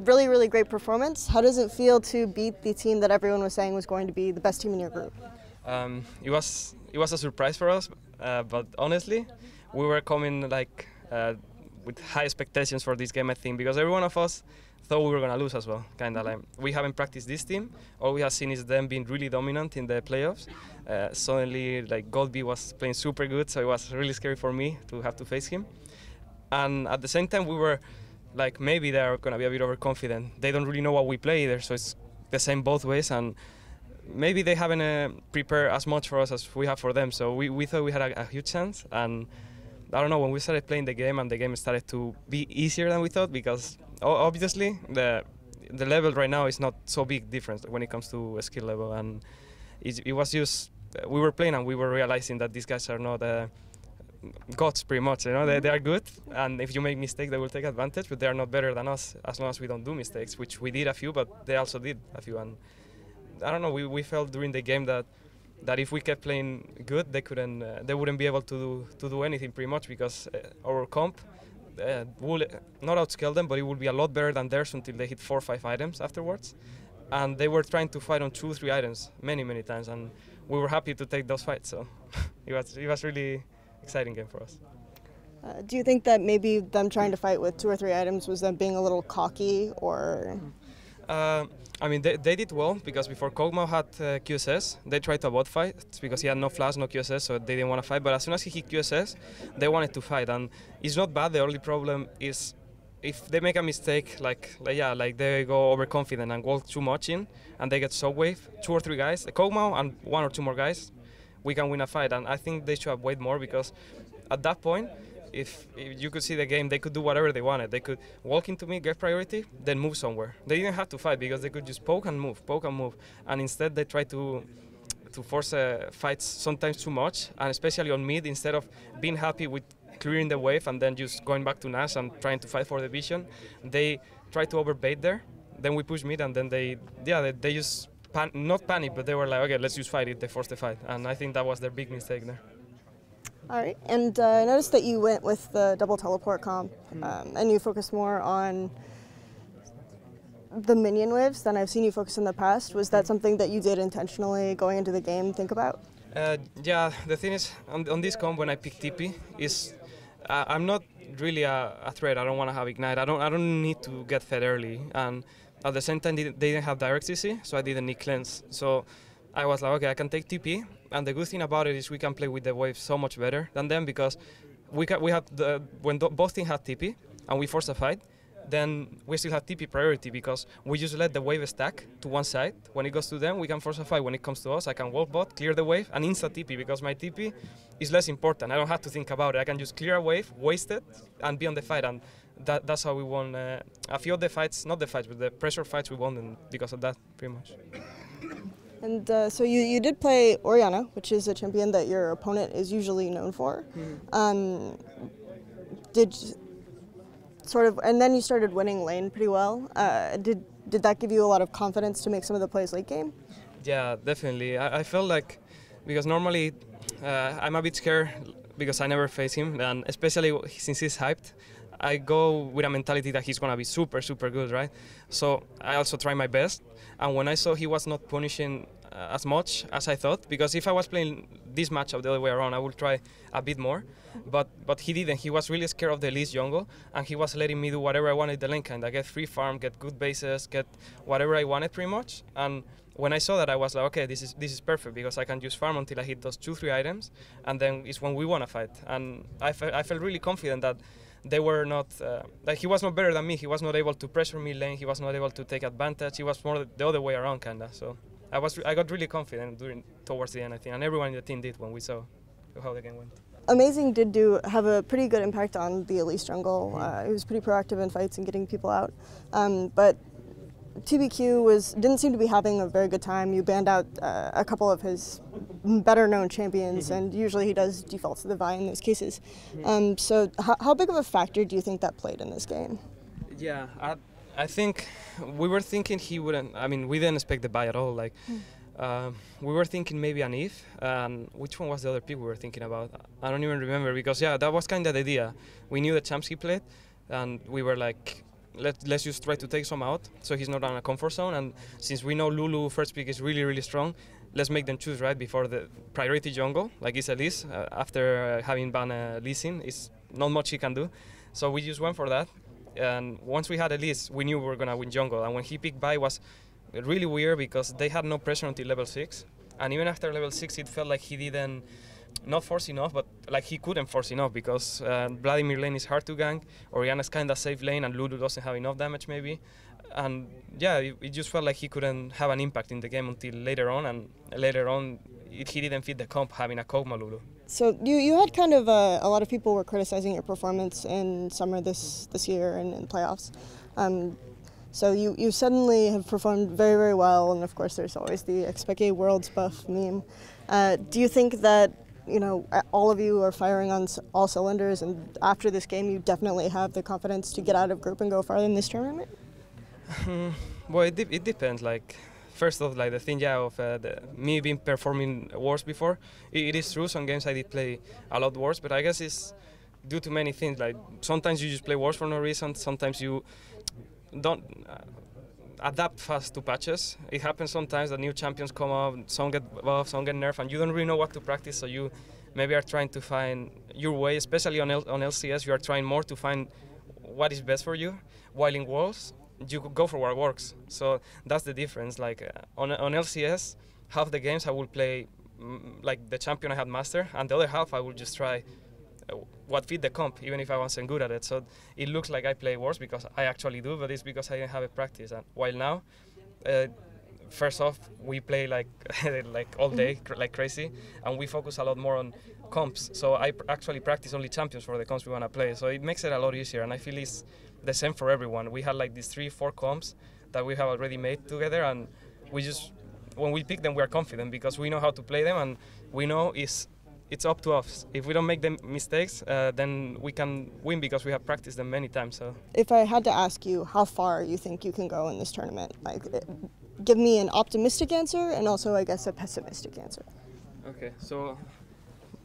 really, really great performance. How does it feel to beat the team that everyone was saying was going to be the best team in your group? It was a surprise for us, but honestly, we were coming with high expectations for this game, I think, because every one of us thought we were going to lose as well. Kind of like we haven't practiced this team. All we have seen is them being really dominant in the playoffs. Suddenly, like Goldby was playing super good, so it was really scary for me to have to face him. And at the same time, we were like, maybe they're going to be a bit overconfident. They don't really know what we play either, so it's the same both ways. And maybe they haven't prepared as much for us as we have for them. So we thought we had a huge chance. And I don't know, when we started playing the game and the game started to be easier than we thought, because obviously the level right now is not so big difference when it comes to a skill level. And it was just, we were playing and we were realizing that these guys are not gods pretty much, you know. They are good, and if you make mistakes they will take advantage, but they are not better than us as long as we don't do mistakes, which we did a few, but they also did a few. And I don't know, we felt during the game that if we kept playing good, they wouldn't be able to do anything pretty much, because our comp would not outscale them, but it would be a lot better than theirs until they hit 4 or 5 items afterwards. And they were trying to fight on 2 or 3 items many times, and we were happy to take those fights. So it was really exciting game for us. Do you think that maybe them trying to fight with 2 or 3 items was them being a little cocky, or? I mean, they did well, because before Kog'Maw had QSS, they tried to avoid fights because he had no flash, no QSS, so they didn't want to fight. But as soon as he hit QSS, they wanted to fight, and it's not bad. The only problem is if they make a mistake, like they go overconfident and walk too much in, and they get shockwave, 2 or 3 guys, Kog'Maw and 1 or 2 more guys, we can win a fight. And I think they should have waited more, because at that point, if you could see the game, they could do whatever they wanted. They could walk into me, get priority, then move somewhere. They didn't have to fight, because they could just poke and move. And instead they try to force fights sometimes too much, and especially on mid, instead of being happy with clearing the wave and then just going back to Nash and trying to fight for the vision, they try to overbait there. Then we push mid, and then they just not panic, but they were like, okay, let's just fight it. They forced the fight, and I think that was their big mistake there. All right, and I noticed that you went with the double teleport comp, and you focused more on the minion waves than I've seen you focus in the past. Was that something that you did intentionally going into the game think about? Yeah, the thing is, on this comp, when I pick TP, I'm not really a threat. I don't want to have Ignite. I don't need to get fed early, and at the same time, they didn't have direct CC, so I didn't need cleanse. So I was like, okay, I can take TP, and the good thing about it is we can play with the wave so much better than them, because when both teams had TP and we force a fight, then we still have TP priority, because we just let the wave stack to one side. When it goes to them, we can force a fight. When it comes to us, I can wall bot, clear the wave, and insta TP, because my TP is less important. I don't have to think about it. I can just clear a wave, waste it, and be on the fight. And that's how we won a few of the fights, not the fights, but the pressure fights we won, and because of that, pretty much. And so you did play Orianna, which is a champion that your opponent is usually known for. And then you started winning lane pretty well. Did that give you a lot of confidence to make some of the plays late game? Yeah, definitely. I felt like, because normally I'm a bit scared because I never face him, and especially since he's hyped, I go with a mentality that he's gonna be super good, right? So I also try my best, and when I saw he was not punishing as much as I thought, because if I was playing this matchup the other way around, I would try a bit more, but he didn't. He was really scared of the Elise jungle, and he was letting me do whatever I wanted the lane, kind of get free farm, get good bases, get whatever I wanted pretty much. And when I saw that, I was like, okay, this is perfect, because I can just farm until I hit those 2-3 items, and then it's when we want to fight. And I felt really confident that they were not, like he was not better than me. He was not able to pressure me lane. He was not able to take advantage. He was more the other way around, kinda. So I got really confident towards the end, I think, and everyone in the team did when we saw how the game went. Amazing did have a pretty good impact on the Elise jungle. He was pretty proactive in fights and getting people out, but TBQ didn't seem to be having a very good time. You banned out a couple of his better-known champions, and usually he does default to the Vi in those cases. So how big of a factor do you think that played in this game? Yeah, I think we were thinking he wouldn't. I mean, we didn't expect the Vi at all. Like, we were thinking maybe an Eve, and which one was the other pick we were thinking about? I don't even remember, because yeah, that was kind of the idea. We knew the champs he played, and we were like, let's just try to take some out so he's not on a comfort zone. And since we know Lulu first pick is really strong, let's make them choose right before the priority jungle, like it's Elise. After having banned Lee Sin, it's not much he can do. So we just went for that. And once we had Elise, we knew we were going to win jungle. And when he picked Vi, it was really weird because they had no pressure until level 6. And even after level 6, it felt like he didn't, not force enough, but like he couldn't force enough because Vladimir lane is hard to gank, Orianna's kind of safe lane, and Lulu doesn't have enough damage maybe. And yeah, it just felt like he couldn't have an impact in the game until later on, and later on he didn't fit the comp having a Kog'Maw Lulu. So you had kind of a lot of people were criticizing your performance in summer this year and in playoffs. So you suddenly have performed very well, and of course there's always the Xpeke Worlds buff meme. Do you think that all of you are firing on all cylinders, and after this game you definitely have the confidence to get out of group and go farther in this tournament? Well, it depends. Like, first off, like the thing, of me being performing worse before, it is true. Some games I did play a lot worse, but I guess it's due to many things. Like sometimes you just play worse for no reason. Sometimes you don't adapt fast to patches. It happens sometimes that new champions come up, some get buffed, some get nerfed, and you don't really know what to practice. So you maybe are trying to find your way, especially on LCS. You are trying more to find what is best for you, while in Worlds you could go for what works. So that's the difference. Like on LCS, half the games I will play like the champion I had master, and the other half I will just try what fit the comp, even if I wasn't good at it. So it looks like I play worse because I actually do, but it's because I didn't have a practice. And while now, first off, we play like all day, like crazy, and we focus a lot more on comps. So I actually practice only champions for the comps we want to play. So it makes it a lot easier, and I feel it's the same for everyone. We had like these 3-4 comps that we have already made together, and we just, when we pick them, we are confident because we know how to play them, and we know it's up to us. If we don't make them mistakes, then we can win because we have practiced them many times. So, if I had to ask you how far you think you can go in this tournament, like, give me an optimistic answer and also, I guess, a pessimistic answer. Okay, so,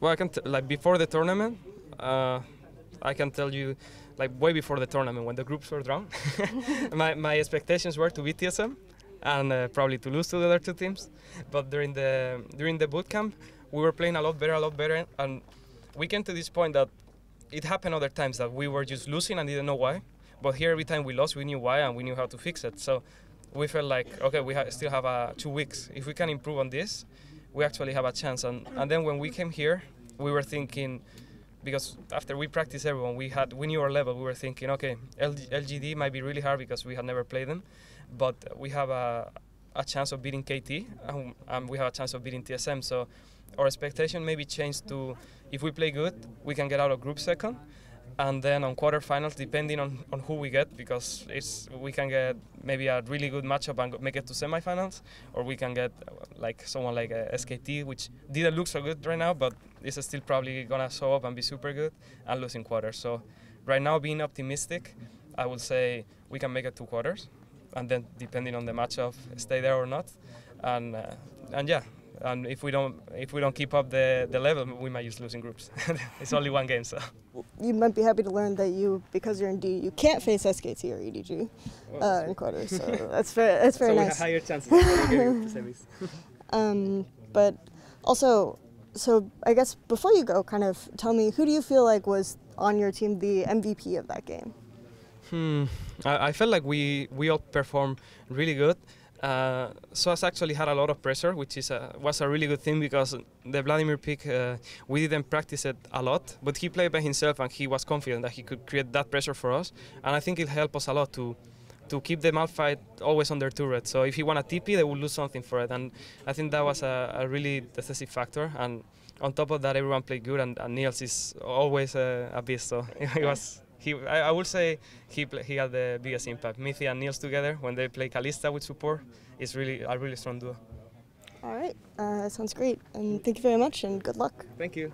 well, I can like before the tournament, I can tell you, like way before the tournament when the groups were drawn, my expectations were to beat TSM and probably to lose to the other two teams. But during the boot camp, we were playing a lot better, and we came to this point that it happened other times that we were just losing and didn't know why. But here, every time we lost, we knew why and we knew how to fix it. So we felt like, okay, we still have 2 weeks. If we can improve on this, we actually have a chance. And then when we came here, we were thinking, because after we practiced everyone, we knew our level. We were thinking, okay, LGD might be really hard because we had never played them, but we have a chance of beating KT, and we have a chance of beating TSM. So our expectation maybe changed to, if we play good, we can get out of group second, and then on quarterfinals, depending on who we get, because we can get maybe a really good matchup and make it to semifinals, or we can get like someone like SKT, which didn't look so good right now, but is still probably gonna show up and be super good and lose in quarters. So right now, being optimistic, I would say we can make it 2 quarters, and then depending on the matchup, stay there or not, and yeah. And if we don't keep up the level, we might just lose in groups. It's only 1 game, so. You might be happy to learn that because you're in D, you can't face SKT or EDG in quarters. So that's very nice. So we have higher chances of getting to semis. But also, so I guess before you go, kind of tell me, who do you feel like was on your team the MVP of that game? I felt like we all performed really good. SOAS actually had a lot of pressure, which was a really good thing because the Vladimir pick, we didn't practice it a lot, but he played by himself and he was confident that he could create that pressure for us. And I think it helped us a lot to keep the Malphite always on their turret. So if he won a TP, they would lose something for it. And I think that was a really decisive factor. And on top of that, everyone played good, and Niels is always a beast. So it was. I would say he had the biggest impact. Mithi and Niels together, when they play Kalista with support, is really a really strong duo. All right, that sounds great. And thank you very much, and good luck. Thank you.